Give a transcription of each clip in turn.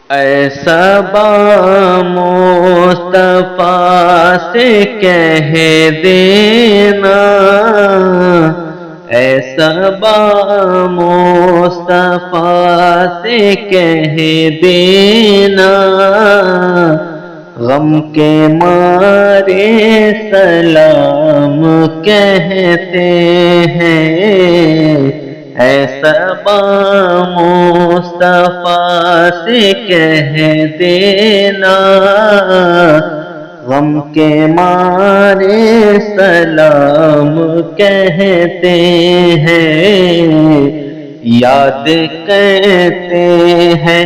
ایسا با مصطفیٰ سے کہہ دینا، ایسا با مصطفیٰ سے کہہ دینا، غم کے مارے سلام کہتے ہیں، ایسا با مصطفیٰ سے کہہ دینا، غم کے مارے سلام کہتے ہیں، یاد کرتے ہیں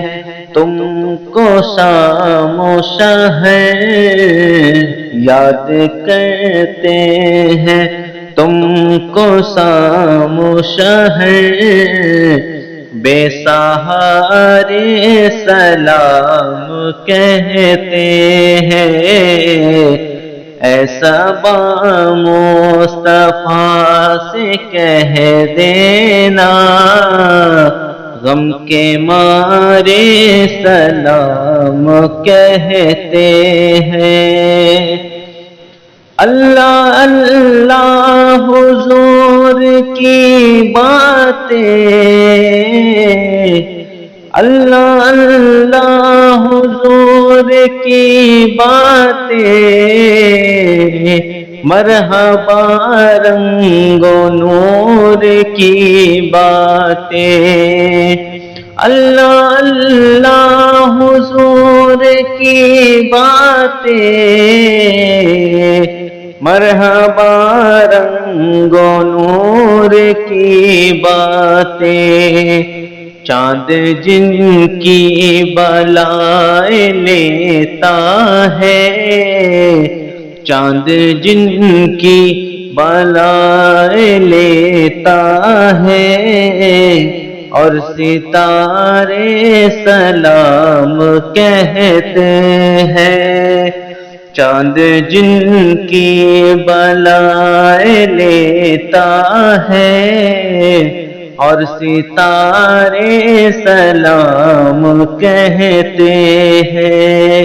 تم کو شام و شہر، یاد کرتے ہیں تم کو شام و شہر، بے سہارے سلام کہتے ہیں، ایسا با مصطفیٰ سے کہہ دینا، غم کے مارے سلام کہتے ہیں۔ اللہ اللہ حضور کی باتیں، اللہ اللہ حضور کی باتیں، مرحبا رنگ و نور کی باتیں، اللہ اللہ حضور کی باتیں، مرحبا رنگ و نور کی باتیں، چاند جن کی بلائیں لیتا ہے، چاند جن کی بلائیں لیتا ہے، اور ستارے سلام کہتے ہیں، چاند جن کی بلائیں لیتا ہے، اور ستارے سلام کہتے ہیں،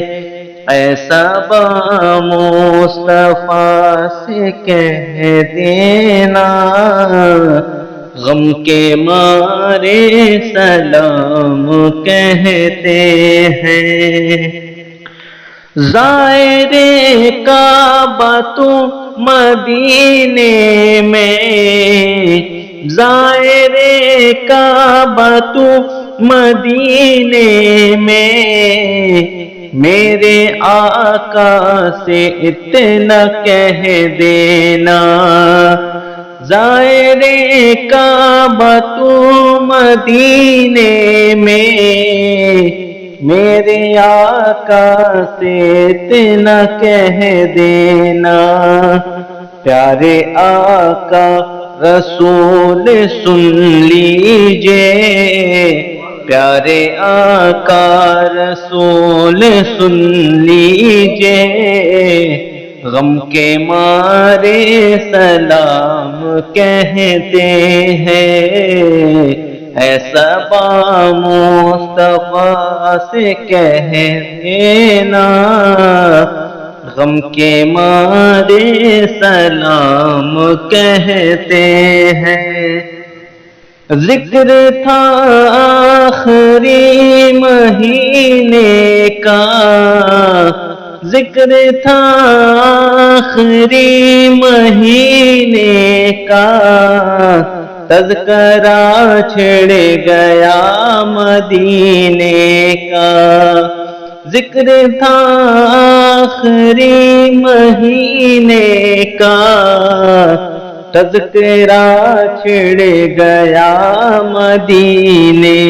ایسا با مصطفیٰ سے کہہ دینا، غم کے مارے سلام کہتے ہیں۔ زائر کعبہ تو مدینے میں، زائر کعبہ تو مدینے میں، میرے آقا سے اتنا کہہ دینا، زائر کعبہ تو مدینے میں، میرے آقا سے اتنا کہہ دینا، پیارے آقا رسول سن لیجئے، پیارے آقا رسول سن لیجئے، غم کے مارے سلام کہتے ہیں، ایسا با مصطفیٰ سے کہہ دینا، غم کے مارے سلام کہتے ہیں۔ ذکر تھا آخری مہینے کا، ذکر تھا آخری مہینے کا، تذکرہ چھڑ گیا مدینے کا، ذکر تھا آخری مہینے کا، تذکرہ چھڑ گیا مدینے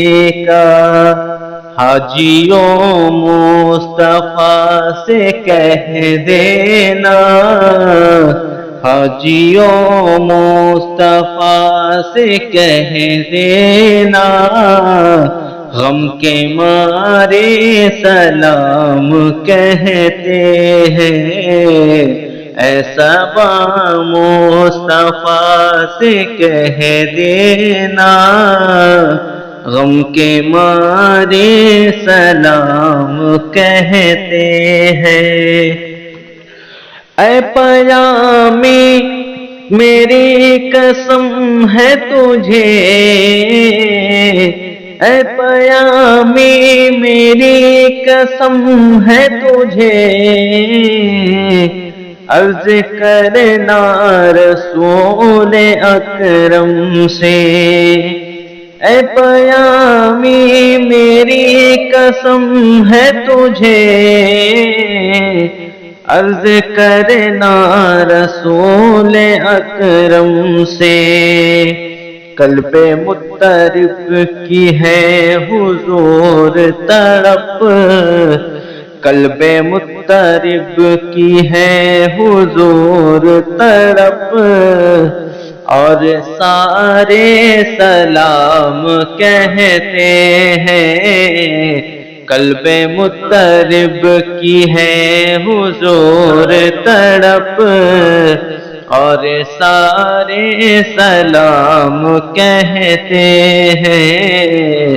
کا، حاجیوں مصطفیٰ سے کہہ دینا، حاجیوں مصطفیٰ سے کہہ دینا، غم کے مارے سلام کہتے ہیں، ایسا با مصطفیٰ سے کہہ دینا، غم کے مارے سلام کہتے ہیں۔ اے پیامی میری قسم ہے تجھے، اے پیامی میری قسم ہے تجھے، عرض کرنا رسول اکرم سے۔ اے پیامی میری قسم ہے تجھے، عرض کرنا رسول اکرم سے۔ قلب مضطرب کی ہے حضور تڑپ، قلب مضطرب کی ہے حضور تڑپ، اور سارے سلام کہتے ہیں۔ قلب مضطرب کی ہے حضور تڑپ، اور سارے سلام کہتے ہیں۔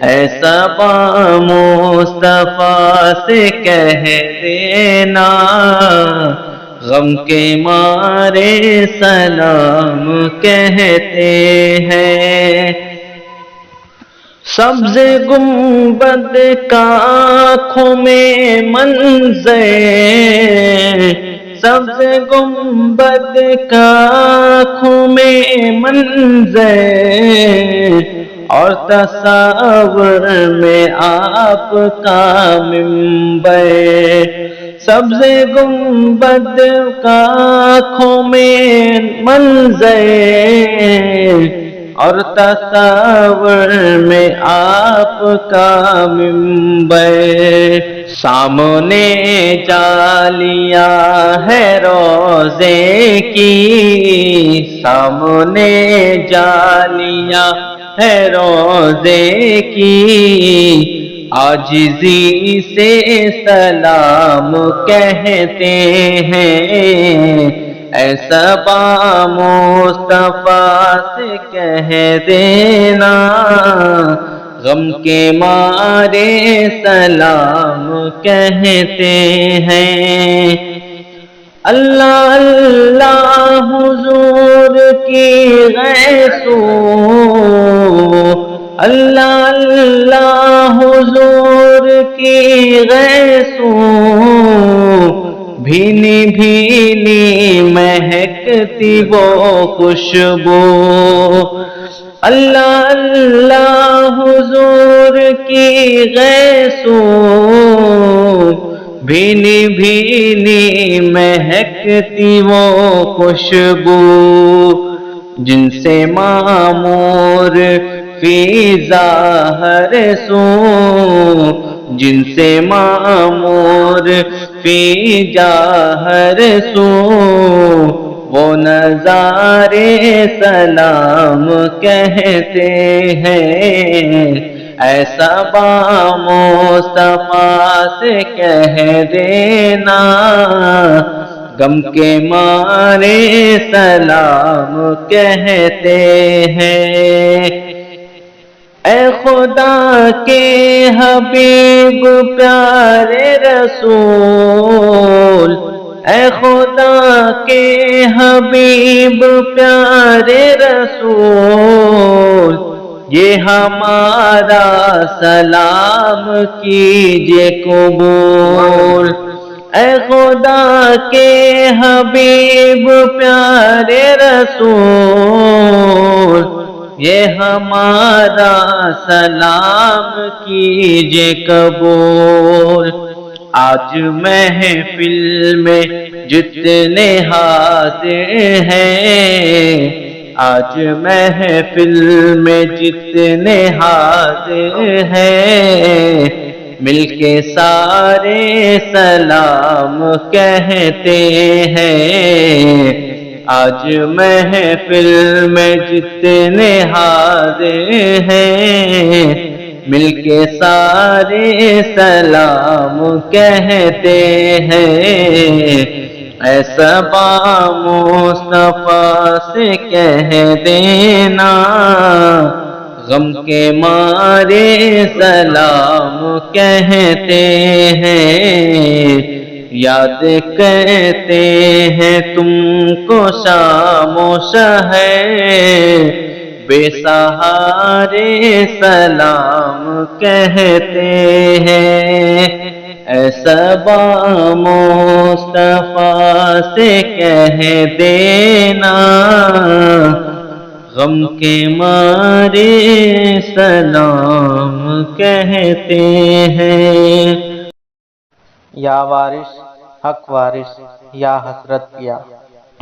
ایسا با مصطفیٰ سے کہہ دینا، غم کے مارے سلام کہتے ہیں۔ سبز گنبد کا آنکھوں میں منظر، سبز گنبد کا آنکھوں میں منظر، اور تصور میں آپ کا منبر۔ سبز گنبد کا آنکھوں میں منظر، اور تصور میں آپ کا منبر۔ سامنے جالیاں ہے روزے کی، سامنے جالیاں ہے روزے کی، عاجزی سے سلام کہتے ہیں۔ ایسا با مصطفیٰ سے کہہ دینا، غم کے مارے سلام کہتے ہیں۔ اللہ اللہ حضور کی غیثو، اللہ اللہ حضور کی غیثو، بھینی بھینی مہکتی وہ خوشبو۔ اللہ اللہ حضور کی غیثو، بھینی بھینی مہکتی وہ خوشبو، جن سے معمور فیضا ہر سو، جن سے معمور فیضا ہر سو، وہ نظارے سلام کہتے ہیں۔ ایسا با مصطفیٰ سے کہہ دینا، غم کے مارے سلام کہتے ہیں۔ اے خدا کے حبیب پیارے رسول، اے خدا کے حبیب پیارے رسول، یہ ہمارا سلام کیجئے قبول۔ اے خدا کے حبیب پیارے رسول، یہ ہمارا سلام کیجئے قبول۔ آج محفل میں جتنے حاضر ہیں، آج محفل میں جتنے حاضر ہیں، مل کے سارے سلام کہتے ہیں۔ آج محفل میں جتنے حاضر ہیں، مل کے سارے سلام کہتے ہیں۔ ایسا با مصطفیٰ سے کہہ دینا، غم کے مارے سلام کہتے ہیں، یاد کرتے ہیں تم کو شام و شہر، بے سہارے سلام کہتے ہیں۔ اے صبا مصطفیٰ سے کہہ دینا، غم کے مارے سلام کہتے ہیں۔ یا وارث حق وارث یا حسرت کیا